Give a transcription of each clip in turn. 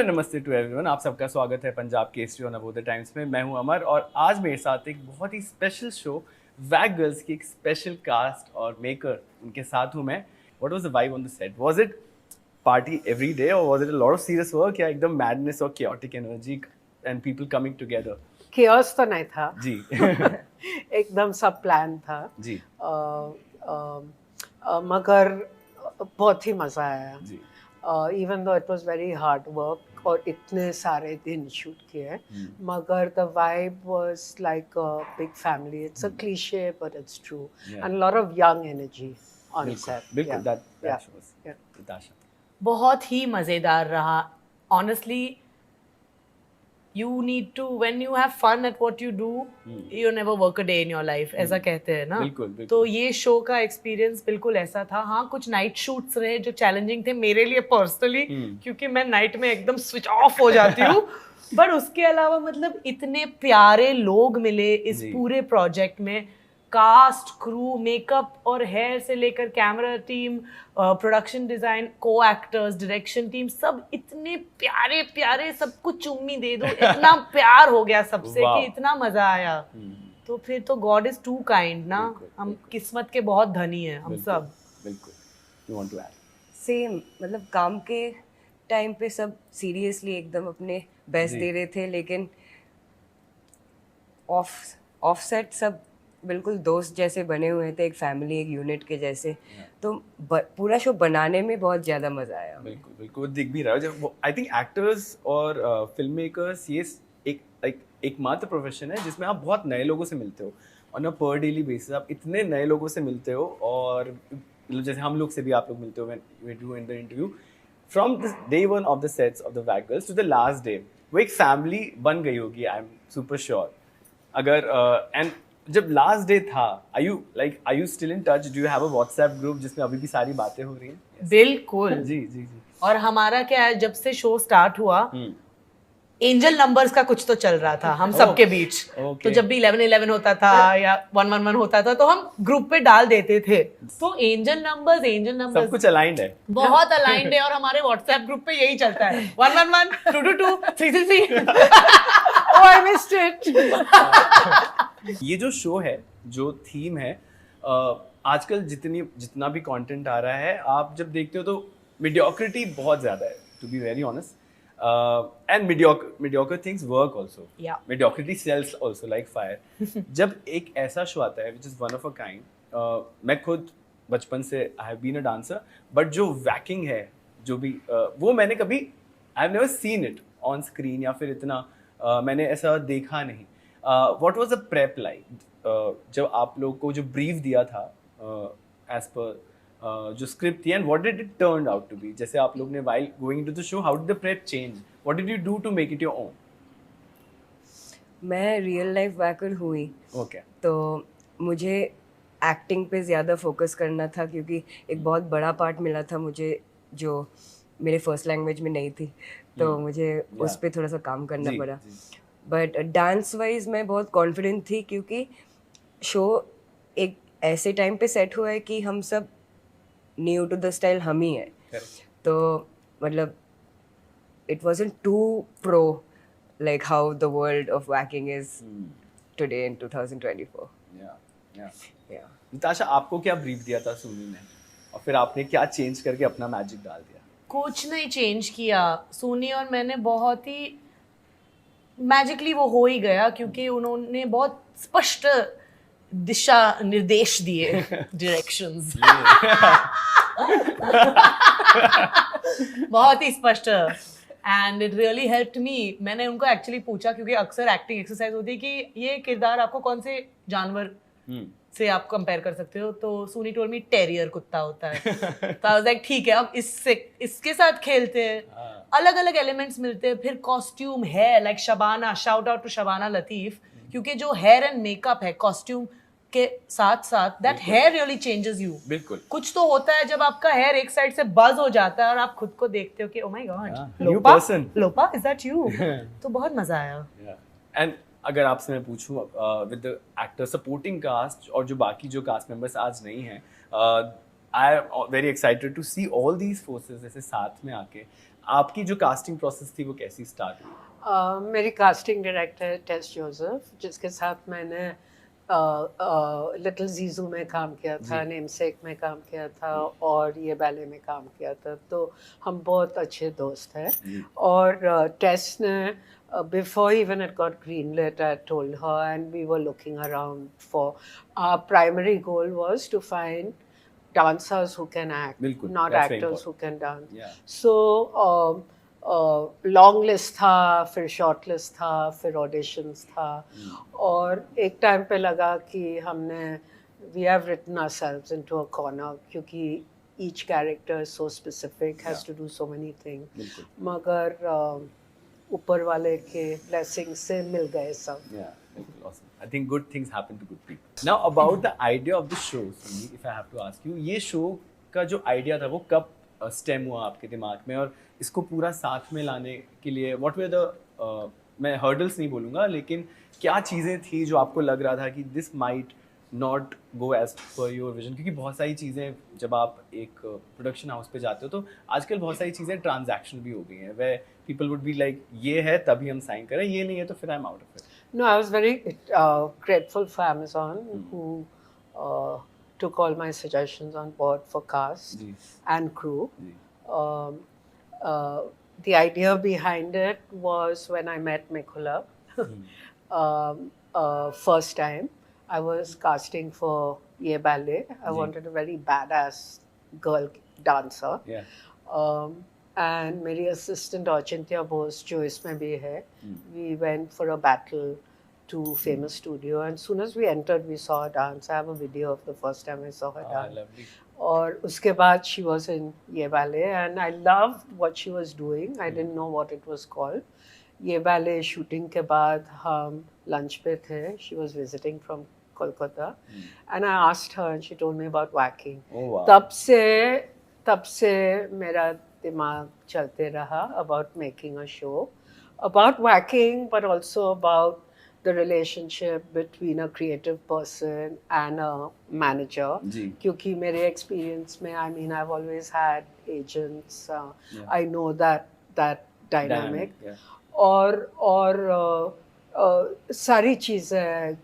नमस्ते to everyone, आप सबका स्वागत है पंजाब केसरी और नवोदय टाइम्स में। मैं हूं अमर और आज मेरे साथ एक बहुत ही स्पेशल शो वैग गर्ल्स की एक स्पेशल कास्ट और मेकर उनके साथ हूं मैं। What was the vibe on the set? Was it party every day और was it a lot of serious work या एकदम मैडनेस और chaotic energy and people coming together? Chaos तो नहीं था जी एकदम सब प्लान था जी मगर बहुत ही मजा आया जी even though it was very hard work और इतने सारे दिन शूट किए मगर the vibe was like a big family it's a cliche but it's true and lot of young energy on set बिल्कुल that shows. Natasha. बहुत ही मज़ेदार रहा honestly. You need to, when you have fun at what you do, you never work a day in your life, ऐसा कहते हैं ना. बिल्कुल. तो ये शो का एक्सपीरियंस बिल्कुल ऐसा था. हाँ, कुछ नाइट शूट्स रहे जो चैलेंजिंग थे मेरे लिए पर्सनली, क्योंकि मैं नाइट में एकदम स्विच ऑफ हो जाती हूँ. बट उसके अलावा मतलब इतने प्यारे लोग मिले इस पूरे प्रोजेक्ट में. कास्ट, क्रू, मेकअप और हेयर से लेकर कैमरा टीम, प्रोडक्शन डिजाइन, को एक्टर्स, डायरेक्शन टीम, सब इतने प्यारे प्यारे. सबको चुम्मी दे दो, इतना प्यार हो गया सबसे कि इतना मजा आया. तो फिर तो गॉड इज टू काइंड ना. हम किस्मत के बहुत धनी हैं हम सब. बिल्कुल. You want to add? Same, मतलब काम के टाइम पे सब सीरियसली एकदम अपने बेस्ट दे रहे थे, लेकिन ऑफ सेट सब बिल्कुल दोस्त जैसे बने हुए थे, एक फैमिली, एक यूनिट के जैसे. तो पूरा शो बनाने में बहुत ज़्यादा मज़ा आया. बिल्कुल बिल्कुल दिख भी रहा है. आई थिंक एक्टर्स और फिल्म मेकर्स ये एकमात्र प्रोफेशन है जिसमें आप बहुत नए लोगों से मिलते हो ऑन अ पर डेली बेसिस. आप इतने नए लोगों से मिलते हो और जैसे हम लोग से भी आप लोग मिलते हो when we do in the interview. From the day one of the sets of the wag girls to the last day वो एक फैमिली बन गई होगी, आई एम सुपर श्योर. अगर एंड जब लास्ट डे था, are you still in touch? Do you have a WhatsApp group जिसमें अभी भी सारी बातें हो रही हैं? बिल्कुल. जी जी जी. और हमारा क्या है, जब से शो स्टार्ट हुआ एंजल नंबर्स का कुछ तो चल रहा था हम सबके बीच. तो जब भी 11-11 होता था या 1-1-1 होता था तो हम ग्रुप पे डाल देते थे. तो एंजल नंबर्स सब कुछ अलाइंड है, बहुत अलाइंड है. और हमारे व्हाट्सएप ग्रुप पे यही चलता है, 1-1-1, 2-2-2, 3-3-3. Oh, I missed it. ये जो शो है, जो थीम है, आजकल जितना भी कंटेंट आ रहा है, आप जब देखते हो तो मीडियोक्रिटी बहुत ज़्यादा है, to be very honest. And mediocre things work also. Mediocrity sells also like fire. जब एक ऐसा शो आता है which is one of a kind, मैं खुद बचपन से I have been a dancer, but जो वैकिंग है, जो भी वो मैंने कभी I have never seen it on screen या फिर इतना मैंने ऐसा देखा नहीं. What was the prep like? जब आप लोग को जो ब्रीफ दिया था as per जो स्क्रिप्ट थी, and what did it turn out to be? जैसे आप लोग ने while going into the show, how did the prep change? What did you do to make it your own? मैं real life Wacker हुई. Okay. तो मुझे acting पे ज़्यादा फोकस करना था क्योंकि एक बहुत बड़ा पार्ट मिला था मुझे जो मेरे फर्स्ट लैंग्वेज में नहीं थी. तो मुझे उस पर थोड़ा सा काम करना पड़ा. बट डांस वाइज मैं बहुत कॉन्फिडेंट थी क्योंकि शो एक ऐसे टाइम पे सेट हुआ है कि हम सब न्यू टू द स्टाइल हम ही हैं. तो मतलब it wasn't too pro like how the world of wagging is today in 2024. Natasha, आपको क्या ब्रीफ दिया था सुनी ने और फिर आपने क्या चेंज करके अपना मैजिक डाल दिया? कुछ नहीं चेंज किया. सोनी और मैंने बहुत ही मैजिकली वो हो ही गया क्योंकि उन्होंने बहुत स्पष्ट दिशा निर्देश दिए, डायरेक्शंस. बहुत ही स्पष्ट. And it really helped me. मैंने उनको एक्चुअली पूछा क्योंकि अक्सर एक्टिंग एक्सरसाइज होती है कि ये किरदार आपको कौन से जानवर से आप कंपेयर कर सकते हो. तो सुनी टोल्ड मी टेरियर कुत्ता होता है. तो आई वाज लाइक ठीक है, अब इसके साथ खेलते हैं. अलग अलग एलिमेंट्स मिलते हैं. फिर costume, hair, like Shabana, shout out to Shabana Latif, क्योंकि जो हेयर एंड मेकअप है कॉस्ट्यूम के साथ साथ, that hair really changes you. बिल्कुल. कुछ तो होता है जब आपका हेयर एक साइड से बज हो जाता है और आप खुद को देखते हो कि oh my god, Lopa is that you. तो बहुत मजा आया. एंड अगर आपसे मैं पूछूं with the actor supporting cast और जो बाकी जो कास्ट मेंबर्स आज नहीं हैं, I am very excited to see all these forces ऐसे साथ में आके. आपकी जो कास्टिंग प्रोसेस थी वो कैसी स्टार्ट हुई? मेरी कास्टिंग डायरेक्टर टेस जोसेफ, जिसके साथ मैंने लिटिल जीजू में काम किया था, नेमसेक में काम किया था और ये बैले में काम किया था, तो हम बहुत अच्छे दोस्त हैं। और टेस ने before even it got greenlit, I told her, and we were looking around for, our primary goal was to find dancers who can act, बिल्कुल, not that's very actors who can dance. Yeah. So long list था, फिर short list था, फिर auditions था, और एक time पे लगा कि हमने we have written ourselves into a corner, क्योंकि each character is so specific, has to do so many things, मगर ऊपर वाले के ब्लेसिंग से मिल गए सब. Awesome. I think good things happen to good people. Now about the idea of the show, Sumi, if I have to ask you, ये show का जो आइडिया था वो कब स्टेम हुआ आपके दिमाग में, और इसको पूरा साथ में लाने के लिए व्हाट वर द, मैं हर्डल्स नहीं बोलूँगा, लेकिन क्या चीज़ें थी जो आपको लग रहा था कि this might not go as per your vision? क्योंकि बहुत सारी चीज़ें जब आप एक प्रोडक्शन हाउस पे जाते हो तो आजकल बहुत सारी चीज़ें ट्रांजैक्शन भी हो गई हैं, वे पीपल वुड बी लाइक ये है तभी हम साइन करें, ये नहीं है तो फिर I am out of it. No, I was very grateful for Amazon who took all my suggestions on board for cast and crew. The idea behind it was when I met Mikula first time. I was casting for Ye Ballet. I wanted a very badass girl dancer. And मेरी assistant Achintya Bose जो इसमें भी है, we went for a battle to Famous Studio, and soon as we entered we saw her dance. I have a video of the first time I saw her dance. Lovely. और उसके बाद she was in Ye Ballet and I loved what she was doing. I didn't know what it was called. Ye Ballet shooting के बाद हम lunch पे थे. She was visiting from Kolkata and I asked her and she told me about whacking. Oh, wow. तब से मेरा दिमाग चलते रहा about making a show about whacking, but also about the relationship between a creative person and a manager. क्योंकि मेरे experience में, I mean, I've always had agents. I know that dynamic. और सारी चीज़ें,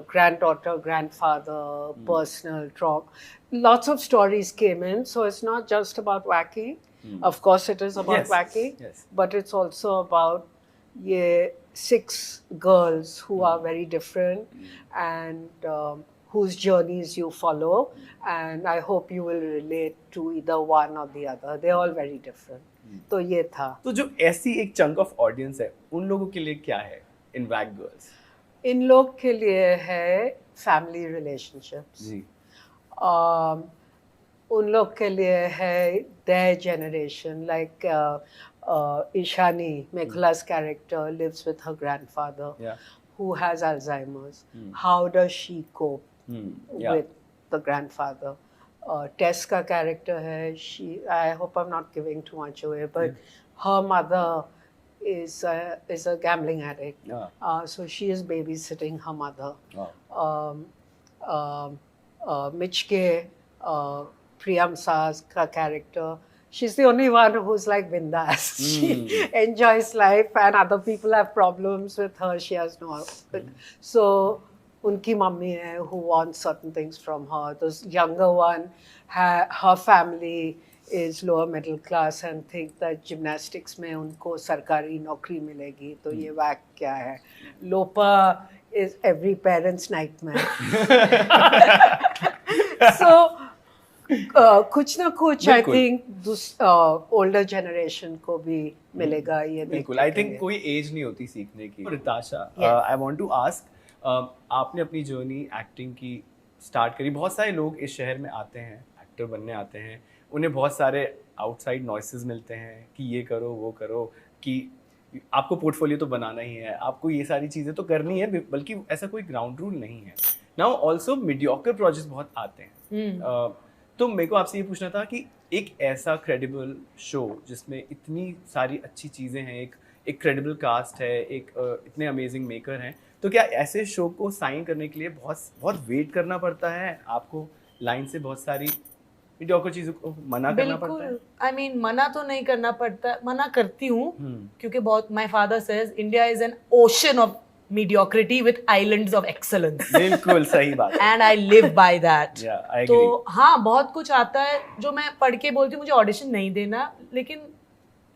granddaughter, grandfather, personal trauma, lots of stories came in. So it's not just about whacking. Of course it is about whacking, but it's also about 6 girls who are very different and whose journeys you follow, and I hope you will relate to either one or the other. They're all very different. तो ये था. तो जो ऐसी एक chunk of audience है, उन लोगों के लिए क्या है इन वैक गर्ल्स? इन लोग के लिए है फैमिली रिलेशनशिप्स. उन लोग के लिए है their generation, like Ishani, Mekhula's character, lives with her grandfather who has Alzheimer's. How does she cope with the grandfather? Tess का character है, I hope I'm not giving too much away, but her mother is a gambling addict. So she is babysitting her mother. Michke, Priyam Sa's character, she's the only one who's like bindas. She enjoys life, and other people have problems with her. She has no. So, unki mummy hai who wants certain things from her. The younger one, her family is lower middle class and think that gymnastics में उनको सरकारी नौकरी मिलेगी, तो ये वैक क्या है? Lopa is every parent's nightmare. So कुछ ना कुछ I think older generation को भी मिलेगा ये. बिल्कुल, I think कोई एज नहीं होती सीखने की. रिताशा, I want to ask, आपने अपनी जर्नी एक्टिंग की स्टार्ट करी. बहुत सारे लोग इस शहर में आते हैं, एक्टर बनने आते हैं, उन्हें बहुत सारे आउटसाइड नॉइसेस मिलते हैं कि ये करो वो करो, कि आपको पोर्टफोलियो तो बनाना ही है, आपको ये सारी चीज़ें तो करनी है, बल्कि ऐसा कोई ग्राउंड रूल नहीं है. नाउ ऑल्सो मीडियोकर प्रोजेक्ट्स बहुत आते हैं. तो मेरे को आपसे ये पूछना था कि एक ऐसा क्रेडिबल शो जिसमें इतनी सारी अच्छी चीज़ें हैं, एक क्रेडिबल कास्ट है, एक इतने अमेजिंग मेकर हैं, तो क्या ऐसे शो को साइन करने के लिए बहुत वेट करना पड़ता है? आपको लाइन से बहुत सारी मीडियोकर चीजों को मना करना पड़ता है? बिल्कुल, आई मीन मना तो नहीं करना पड़ता, मना करती हूँ क्योंकि बहुत, my father says India is an ocean of mediocrity with islands of excellence. बिल्कुल सही बात है। And I live by that. Yeah, I agree. तो हाँ, बहुत कुछ आता है जो मैं पढ़ के बोलती हूँ मुझे ऑडिशन नहीं देना, लेकिन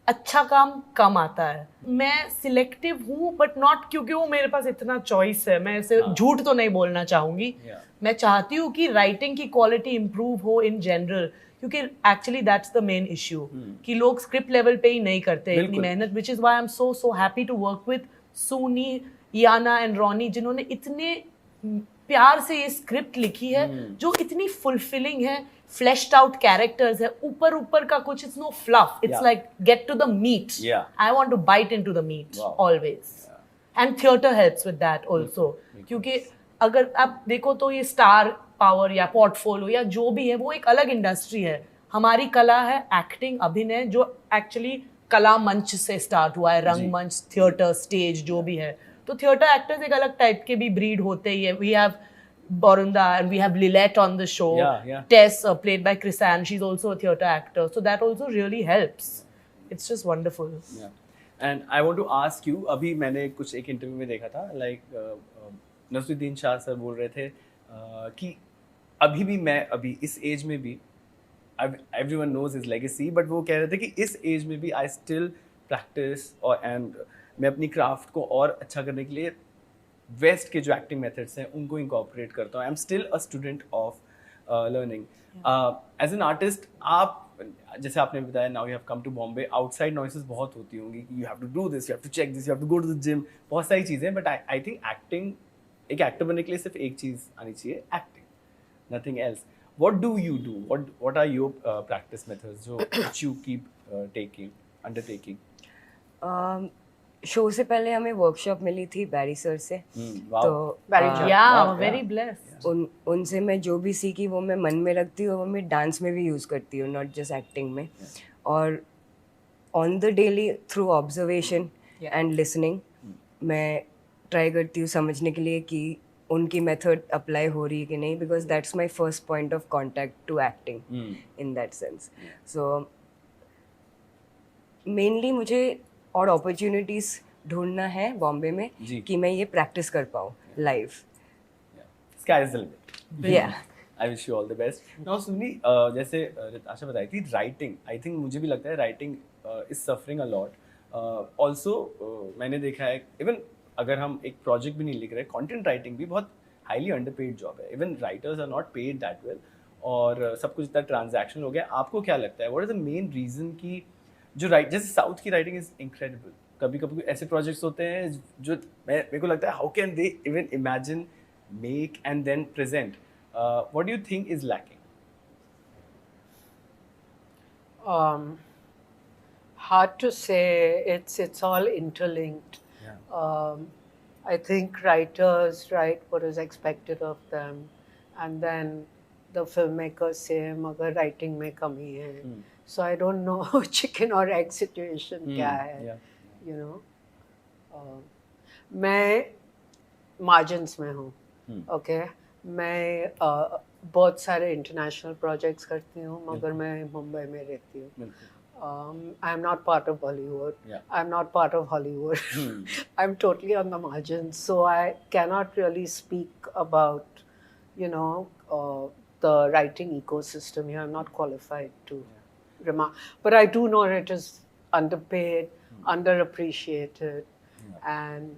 अच्छा काम कम आता है। मैं सिलेक्टिव हूँ बट नॉट क्योंकि वो मेरे पास इतना चॉइस है, मैं इसे झूठ तो नहीं बोलना चाहूंगी। मैं चाहती हूँ कि राइटिंग की क्वालिटी इंप्रूव हो इन जनरल, क्योंकि actually that's the main issue कि लोग स्क्रिप्ट लेवल पे ही नहीं करते इतनी मेहनत, which is why I am so happy to work with Sooni, Yana and Ronnie, जिन्होंने इतने प्यार से ये स्क्रिप्ट लिखी है जो इतनी फुलफिलिंग है, फ्लैश्ड आउट कैरेक्टर्स है, ऊपर का कुछ, it's no fluff, it's like get to the meat, I want to bite into the meat always, and theatre helps with that also, क्योंकि अगर आप देखो तो ये स्टार पावर या पोर्टफोलियो या जो भी है वो एक अलग इंडस्ट्री है। हमारी कला है एक्टिंग, अभिनय, जो एक्चुअली कला मंच से स्टार्ट हुआ है, रंगमंच, थिएटर, स्टेज जो भी है। तो थिएटर एक्टर्स एक अलग टाइप के भी ब्रीड होते ही है। We have Borunda and we have Lilette on the show. Tess, played by Chrisanne, she's also a theatre actor. So that also really helps. It's just wonderful. Yeah. And I want to ask you, अभी मैंने कुछ एक interview में देखा था, Nasruddin Shah sir बोल रहे थे कि अभी भी मैं अभी इस एज में भी, everyone knows his legacy, but वो कह रहे थे कि इस एज में भी I still practice and मैं अपनी क्राफ्ट को और अच्छा करने के लिए वेस्ट के जो एक्टिंग मेथड्स हैं उनको इंकॉर्पोरेट करता हूँ। I am still a student of learning. As an artist, आप जैसे आपने बताया, now you have come to Bombay, outside noises बहुत होती होंगी कि you have to do this, you have to check this, you have to go to the gym, बहुत सारी चीज़ें, बट आई थिंक एक्टिंग, एक एक्टर बनने के लिए सिर्फ एक चीज़ आनी चाहिए, acting, nothing else. What do you do? What are your practice methods जो which you keep undertaking? Show से पहले हमें वर्कशॉप मिली थी बैरी सर से, तो वेरी ब्लेस्ड। उनसे मैं जो भी सीखी वो मैं मन में रखती हूँ, वो मैं डांस में भी यूज़ करती हूँ, नॉट जस्ट एक्टिंग में। और on the daily through observation and listening मैं ट्राई करती हूँ समझने के लिए कि उनकी मेथड अप्लाई हो रही है कि नहीं, because that's my first point of contact to acting in that sense. So mainly मुझे और अपॉर्चुनिटीज ढूंढना है बॉम्बे में कि मैं ये प्रैक्टिस कर पाऊँ live. Sky is the limit. Yeah. I wish you all the best. Now सुनी, जैसे आशा बताई थी, राइटिंग, आई थिंक मुझे भी लगता है writing is suffering a lot. Also मैंने देखा है, इवन अगर हम एक प्रोजेक्ट भी नहीं लिख रहे, कंटेंट राइटिंग भी बहुत हाईली अंडरपेड जॉब है। Even writers are not paid that well, और सब कुछ इतना ट्रांजैक्शनल हो गया। आपको क्या लगता है, what is the main reason कि जो जैसे साउथ की राइटिंग इज इनक्रेडिबल, कभी कभी ऐसे प्रोजेक्ट्स होते हैं जो मेरे को लगता है how can they even imagine, make and then present, what do you think is lacking? Hard to say. It's all interlinked. I think writers write what is expected of them, and then the filmmakers say मगर writing में कमी है. So I don't know chicken or egg situation क्या है, you know. मैं margins में हूँ, okay. मैं बहुत सारे international projects करती हूँ, मगर मैं मुंबई में रहती हूँ. I'm not part of Bollywood. I'm not part of Hollywood. I'm totally on the margins, so I cannot really speak about, you know, the writing ecosystem here. I'm not qualified to remark, but I do know it is underpaid, underappreciated, and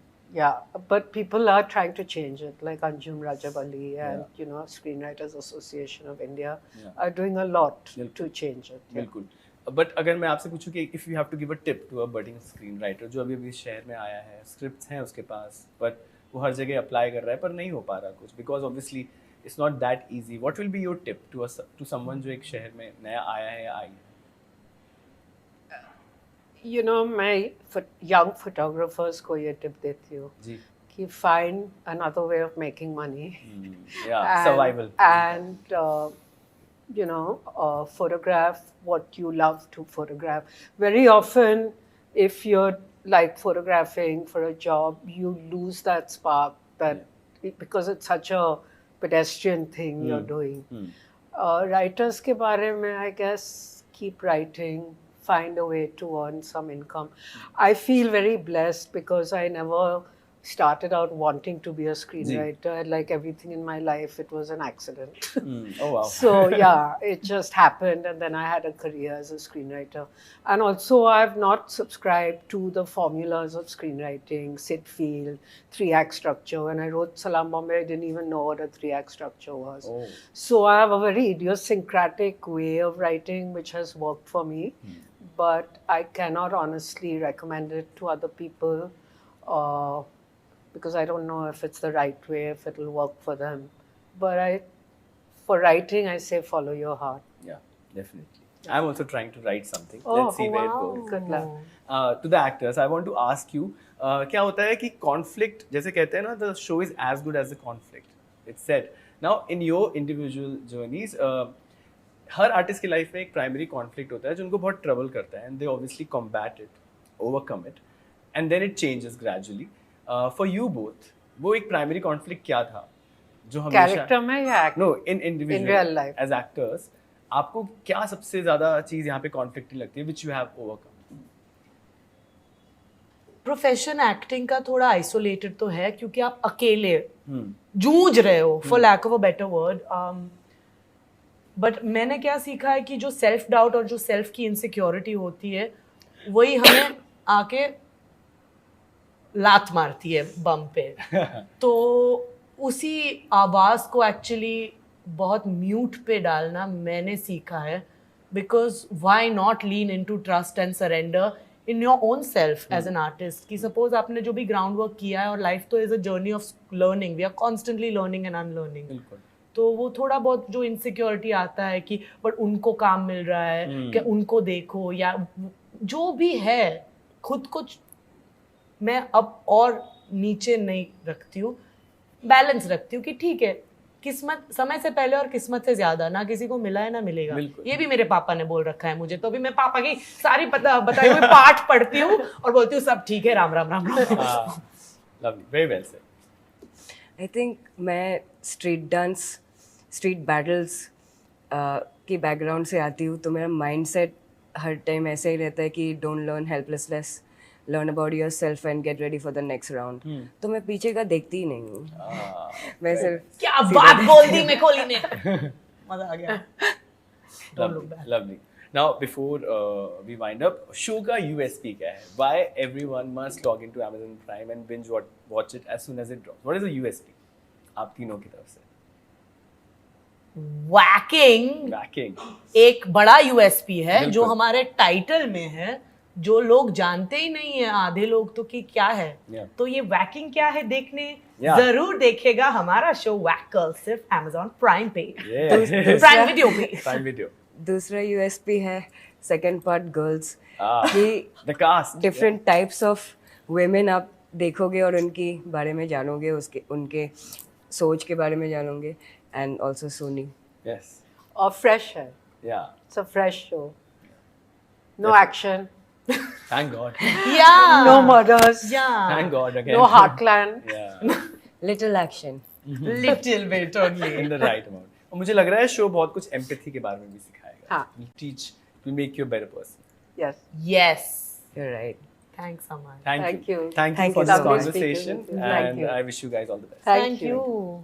but people are trying to change it, like Anjum Rajabali and you know, Screenwriters Association of India are doing a lot to change it. बिल्कुल। But अगर मैं आपसे पूछूं कि if you have to give a tip to a budding screen writer जो अभी शहर में आया है, स्क्रिप्ट्स हैं उसके पास, बट वो हर जगह अप्लाई कर रहा है पर नहीं हो पा रहा कुछ, because obviously it's not that easy, what will be your tip to someone जो एक शहर में नया आया है या आई है? You know, मैं young photographers को ये टिप देती हूँ कि find another way of making money. Survival. And you know, photograph what you love to photograph. Very often, if you're like photographing for a job, you lose that spark, because it's such a pedestrian thing you're doing. Writers के बारे में, I guess, keep writing, find a way to earn some income. I feel very blessed because I never started out wanting to be a screenwriter. Like everything in my life, it was an accident. Oh wow. So yeah, it just happened, and then I had a career as a screenwriter. And also, I've not subscribed to the formulas of screenwriting, Sid Field, 3-act structure. When I wrote Salam Bombay, I didn't even know what a 3-act structure was. Oh. So I have a very idiosyncratic way of writing, which has worked for me. But I cannot honestly recommend it to other people. Because I don't know if it's the right way, if it will work for them. But for writing, I say follow your heart. Yeah, definitely. I'm also trying to write something. Oh, Let's see where it wow. goes. Good luck. To the actors, I want to ask you, क्या होता है कि conflict, जैसे कहते हैं ना, the show is as good as the conflict. It's said. Now, in your individual journeys, her artist की life में एक primary conflict होता है जो उनको बहुत trouble करता है, and they obviously combat it, overcome it, and then it changes gradually. For you both, वो एक primary conflict क्या था जो हमेशा Character में या act? No, in individual, In real life. as actors, आपको क्या सबसे ज्यादा चीज यहाँ पे conflicting लगती है which you have overcome? Profession acting का थोड़ा आइसोलेटेड तो है क्योंकि आप अकेले जूझ रहे हो, for lack of a better word. But मैंने क्या सीखा है कि जो सेल्फ डाउट और जो सेल्फ की इनसिक्योरिटी होती है वही हमें आके लात मारती है बम पे. तो उसी आवाज को एक्चुअली बहुत म्यूट पे डालना मैंने सीखा है. Because why not lean into trust and surrender in your own self as an artist. कि सपोज आपने जो भी ग्राउंड वर्क किया है, और लाइफ तो is a journey of learning, we are constantly learning and unlearning. बिल्कुल. तो वो थोड़ा बहुत जो इनसिक्योरिटी आता है कि बट उनको काम मिल रहा है, कि उनको देखो, या जो भी है, खुद को मैं अब और नीचे नहीं रखती हूँ, बैलेंस रखती हूँ कि ठीक है, किस्मत समय से पहले और किस्मत से ज्यादा ना किसी को मिला है ना मिलेगा. ये भी मेरे पापा ने बोल रखा है मुझे, तो अभी मैं पापा की सारी बताई हुई पाठ पढ़ती हूँ और बोलती हूँ सब ठीक है, Ram Ram Ram Ram. Lovely, very well said. I think मैं स्ट्रीट डांस, स्ट्रीट बैटल्स की बैकग्राउंड से आती हूँ, तो मेरा माइंडसेट हर टाइम ऐसा ही रहता है कि don't learn helplessness, learn about your self and get ready for the next round. तो मैं पीछे का देखती ही नहीं हूँ. मैं सिर्फ क्या बात बोल दी मेकोली ने. मजा आ गया. Lovely. Now, before we wind up, show का USP क्या है? Why everyone must log into Amazon Prime and binge watch it as soon as it drops? What is the USP? आप तीनों की तरफ से. वैकिंग एक बड़ा यूएसपी है जो हमारे टाइटल में है, जो लोग जानते ही नहीं है आधे लोग तो कि क्या है. तो ये वैकिंग क्या है देखने जरूर देखेगा हमारा शो वैकल, सिर्फ Amazon प्राइम पे, प्राइम वीडियो पे. दूसरा यूएसपी है सेकंड पार्ट गर्ल्स, कि the cast, different types of women आप देखोगे और उनके बारे में जानोगे, उनके सोच के बारे में जानोगे. And also Sony. Yes. और fresh है. Yeah. It's a fresh show. No action. Thank God. Yeah. No murders. Yeah. Thank God again. No heartland. Yeah. Little action. Little bit only. In the right amount. और मुझे लग रहा है show बहुत कुछ empathy के बारे में भी सिखाएगा. हाँ. Will teach, will make you a better person. Yes. Yes. You're right. Thanks, Aman. Thank Thank you. you. Thank you Thank for you. this Lovely conversation, speaking with you. Thank and you. I wish you guys all the best. Thank you. you.